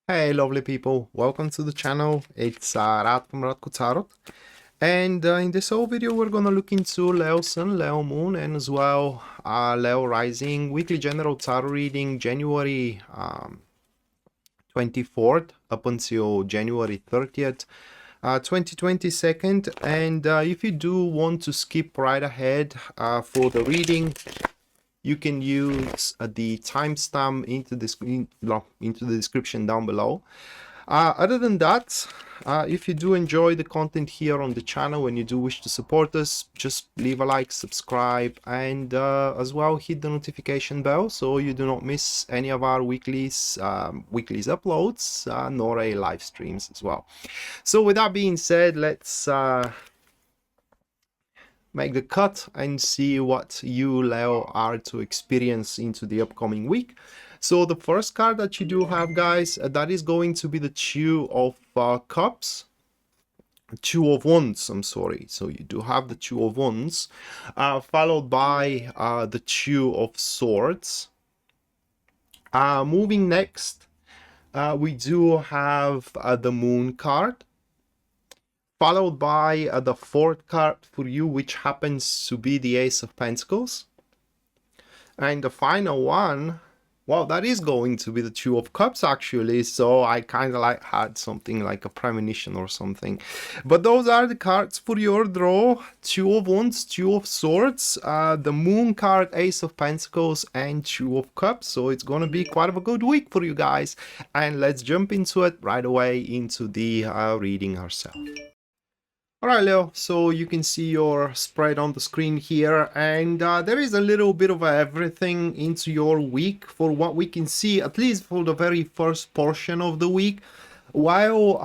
Hey lovely people, welcome to the channel. It's Rad from Radko Tarot, and in this whole video we're gonna look into Leo Sun, Leo Moon, and as well Leo Rising weekly general tarot reading January 24th up until January 30th 2022. And if you do want to skip right ahead for the reading, you can use the timestamp into the description down below. Other than that, if you do enjoy the content here on the channel and you do wish to support us, just leave a like, subscribe, and as well hit the notification bell so you do not miss any of our weeklies uploads, nor a live streams as well. So with that being said, let's make the cut and see what you, Leo, are to experience into the upcoming week. So the first card that you do have, guys, that is going to be the Two of Cups. Two of Wands, I'm sorry. So you do have the Two of Wands, followed by the Two of Swords. Moving next, we do have the Moon card, followed by the fourth card for you, which happens to be the Ace of Pentacles. And the final one, well, that is going to be the Two of Cups, actually. So I kind of like had something like a premonition or something. But those are the cards for your draw. Two of Wands, Two of Swords, the Moon card, Ace of Pentacles, and Two of Cups. So it's going to be quite of a good week for you guys. And let's jump into it right away into the reading ourselves. Alright, Leo, so you can see your spread on the screen here, and there is a little bit of everything into your week for what we can see, at least for the very first portion of the week. While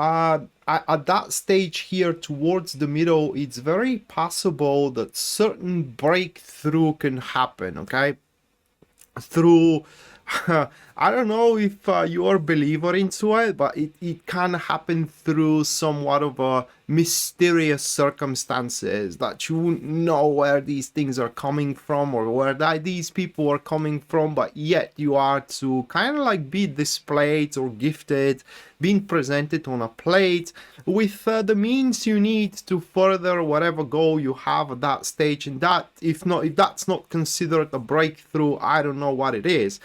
at that stage here towards the middle, it's very possible that certain breakthrough can happen, okay? Through I don't know if you're a believer into it, but it can happen through somewhat of a mysterious circumstances that you wouldn't know where these things are coming from or where these people are coming from, but yet you are to kind of like be displayed or gifted, being presented on a plate with the means you need to further whatever goal you have at that stage. And that, if that's not considered a breakthrough, I don't know what it is.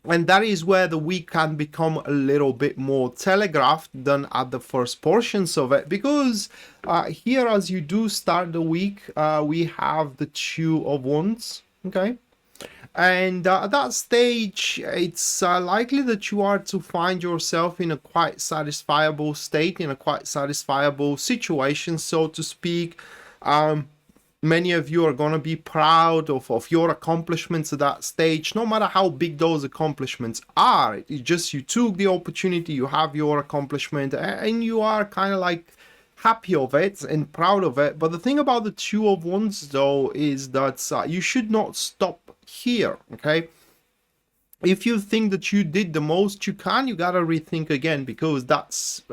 And that is where the week can become a little bit more telegraphed than at the first portions of it, because here, as you do start the week, we have the Two of Wands, okay? And at that stage, it's likely that you are to find yourself in a quite satisfiable state, in a quite satisfiable situation, so to speak. Many of you are going to be proud of your accomplishments at that stage, no matter how big those accomplishments are. It's just you took the opportunity, you have your accomplishment, and you are kind of like happy of it and proud of it. But the thing about the Two of Wands, though, is that you should not stop here, okay? If you think that you did the most you can, you gotta rethink again, because that's,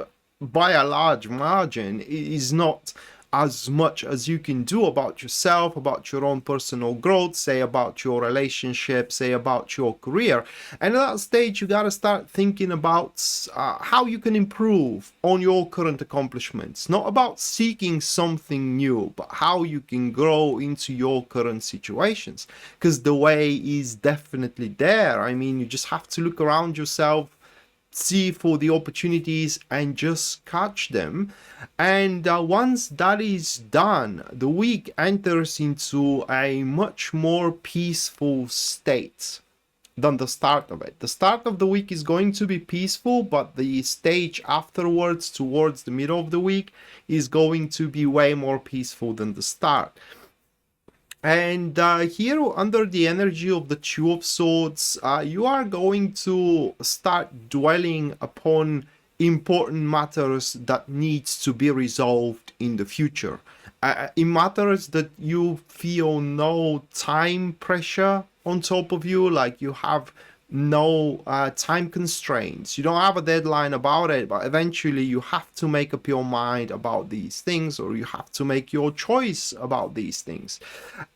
by a large margin, is not as much as you can do about yourself, about your own personal growth, say about your relationship, say about your career. And at that stage, you got to start thinking about how you can improve on your current accomplishments. Not about seeking something new, but how you can grow into your current situations. Because the way is definitely there. I mean, you just have to look around yourself, see for the opportunities, and just catch them. And once that is done, the week enters into a much more peaceful state than the start of it. The start of the week is going to be peaceful, but the stage afterwards, towards the middle of the week, is going to be way more peaceful than the start. And here, under the energy of the Two of Swords, you are going to start dwelling upon important matters that needs to be resolved in the future. In matters that you feel no time pressure on top of you, like you have no time constraints, you don't have a deadline about it, but eventually you have to make up your mind about these things, or you have to make your choice about these things.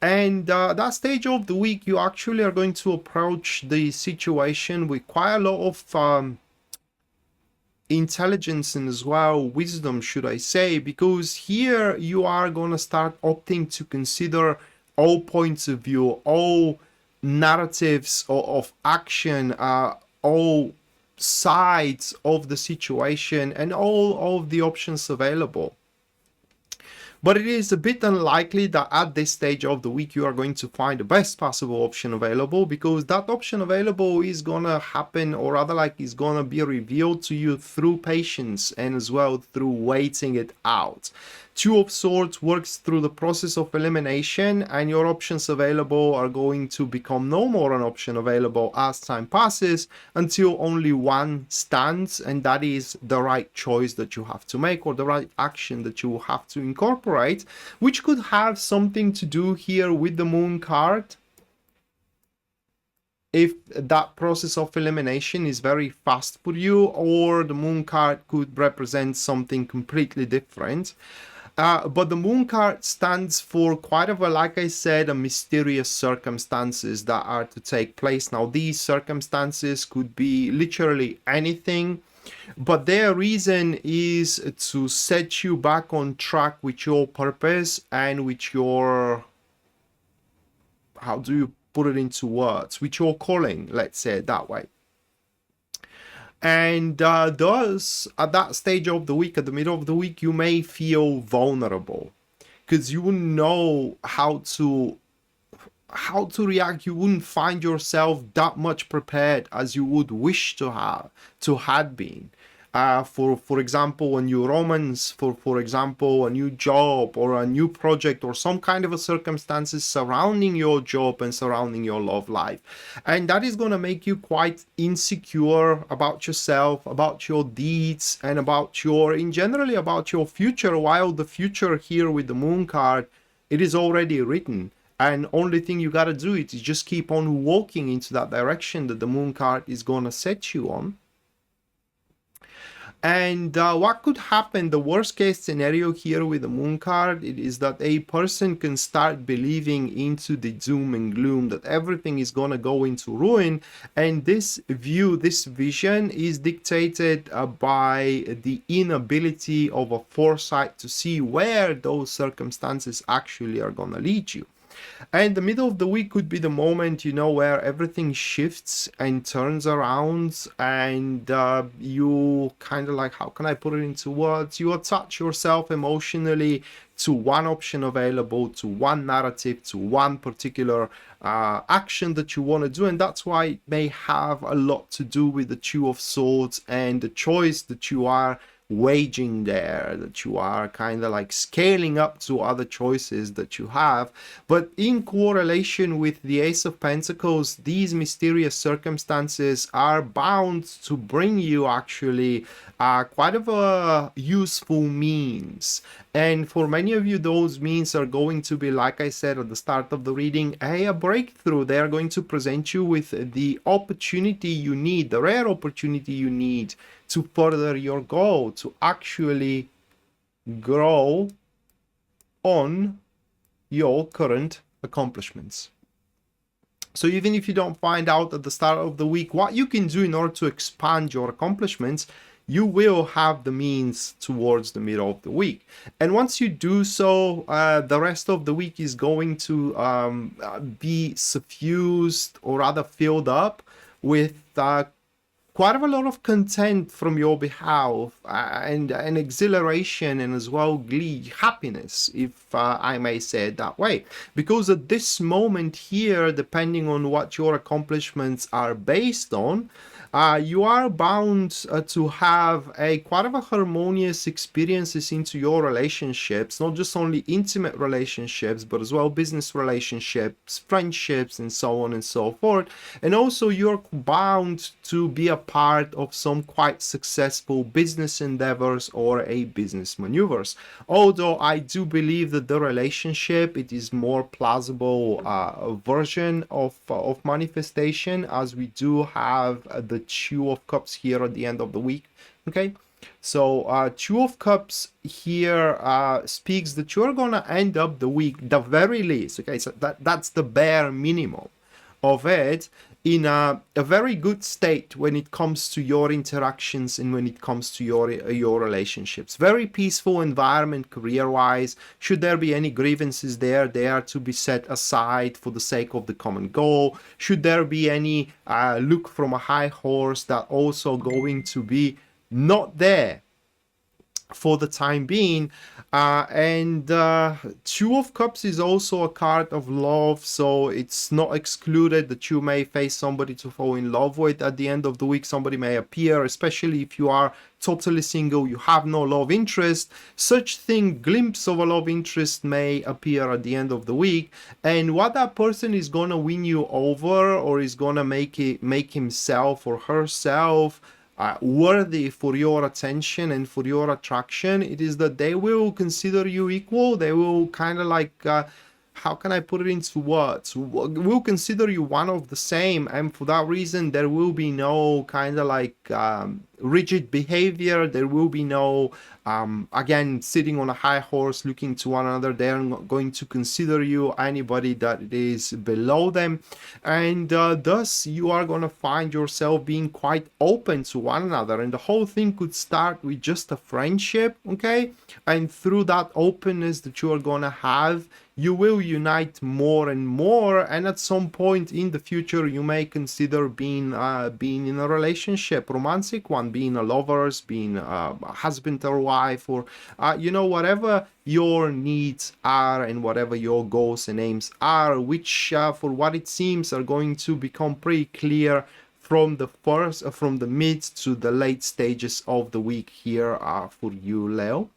And that stage of the week, you actually are going to approach the situation with quite a lot of intelligence and as well wisdom, should I say, because here you are going to start opting to consider all points of view, all narratives of action, all sides of the situation, and all of the options available. But it is a bit unlikely that at this stage of the week you are going to find the best possible option available, because that option available is gonna happen, or rather like is gonna be revealed to you through patience and as well through waiting it out. Two of Swords works through the process of elimination, and your options available are going to become no more an option available as time passes until only one stands, and that is the right choice that you have to make, or the right action that you have to incorporate, which could have something to do here with the Moon card. If that process of elimination is very fast for you, or the Moon card could represent something completely different. But the Moon card stands for quite of a, like I said, a mysterious circumstances that are to take place. Now, these circumstances could be literally anything, but their reason is to set you back on track with your purpose and with your, how do you put it into words, with your calling, let's say it that way. And thus, at that stage of the week, at the middle of the week, you may feel vulnerable because you wouldn't know how to react. You wouldn't find yourself that much prepared as you would wish to had been. For example, a new romance, for example, a new job or a new project, or some kind of a circumstances surrounding your job and surrounding your love life. And that is going to make you quite insecure about yourself, about your deeds, and about in generally about your future, while the future here with the Moon card, it is already written. And only thing you got to do is just keep on walking into that direction that the Moon card is going to set you on. And what could happen, the worst case scenario here with the Moon card, it is that a person can start believing into the doom and gloom, that everything is going to go into ruin. And this view, this vision is dictated by the inability of a foresight to see where those circumstances actually are going to lead you. And the middle of the week could be the moment, where everything shifts and turns around, and you kind of like, how can I put it into words? You attach yourself emotionally to one option available, to one narrative, to one particular action that you want to do. And that's why it may have a lot to do with the Two of Swords and the choice that you are waging there, that you are kind of like scaling up to other choices that you have. But in correlation with the Ace of Pentacles, these mysterious circumstances are bound to bring you actually quite of a useful means. And for many of you, those means are going to be, like I said at the start of the reading, a breakthrough. They are going to present you with the opportunity you need, the rare opportunity you need to further your goal, to actually grow on your current accomplishments. So even if you don't find out at the start of the week what you can do in order to expand your accomplishments, you will have the means towards the middle of the week. And once you do so, the rest of the week is going to be suffused, or rather filled up with quite a lot of content from your behalf, and exhilaration, and as well glee, happiness, if I may say it that way. Because at this moment here, depending on what your accomplishments are based on, you are bound to have quite of a harmonious experiences into your relationships, not just only intimate relationships, but as well business relationships, friendships, and so on and so forth. And also you're bound to be a part of some quite successful business endeavors or a business maneuvers. Although I do believe that the relationship, it is more plausible version of manifestation, as we do have the Two of Cups here at the end of the week. Okay, so Two of Cups here speaks that you're gonna end up the week, the very least, okay, so that's the bare minimum of it, in a very good state when it comes to your interactions and when it comes to your relationships. Very peaceful environment career-wise. Should there be any grievances there, they are to be set aside for the sake of the common goal. Should there be any look from a high horse, that also going to be not there for the time being. And Two of Cups is also a card of love, so it's not excluded that you may face somebody to fall in love with at the end of the week. Somebody may appear, especially if you are totally single, you have no love interest. Such thing, glimpse of a love interest may appear at the end of the week, and what that person is gonna win you over, or is gonna make himself or herself worthy for your attention and for your attraction, it is that they will consider you equal. They will kind of like, how can I put it into words? Will consider you one of the same, and for that reason, there will be no kind of like rigid behavior. There will be no, again, sitting on a high horse looking to one another. They're not going to consider you anybody that is below them, and thus you are going to find yourself being quite open to one another, and the whole thing could start with just a friendship, okay? And through that openness that you are going to have, you will unite more and more, and at some point in the future you may consider being in a relationship, romantic one, being a lovers, being a husband or wife, or you know, whatever your needs are and whatever your goals and aims are, which for what it seems are going to become pretty clear from the mid to the late stages of the week here for you, Leo.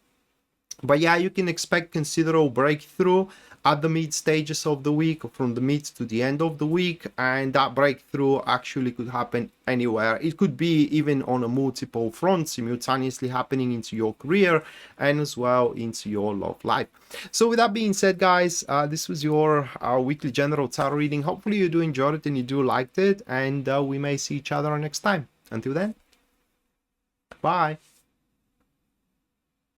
But yeah, you can expect considerable breakthrough at the mid stages of the week, from the mid to the end of the week, and that breakthrough actually could happen anywhere. It could be even on a multiple fronts, simultaneously happening into your career and as well into your love life. So with that being said, guys, this was your weekly general tarot reading. Hopefully you do enjoy it and you do liked it, and we may see each other next time. Until then, bye.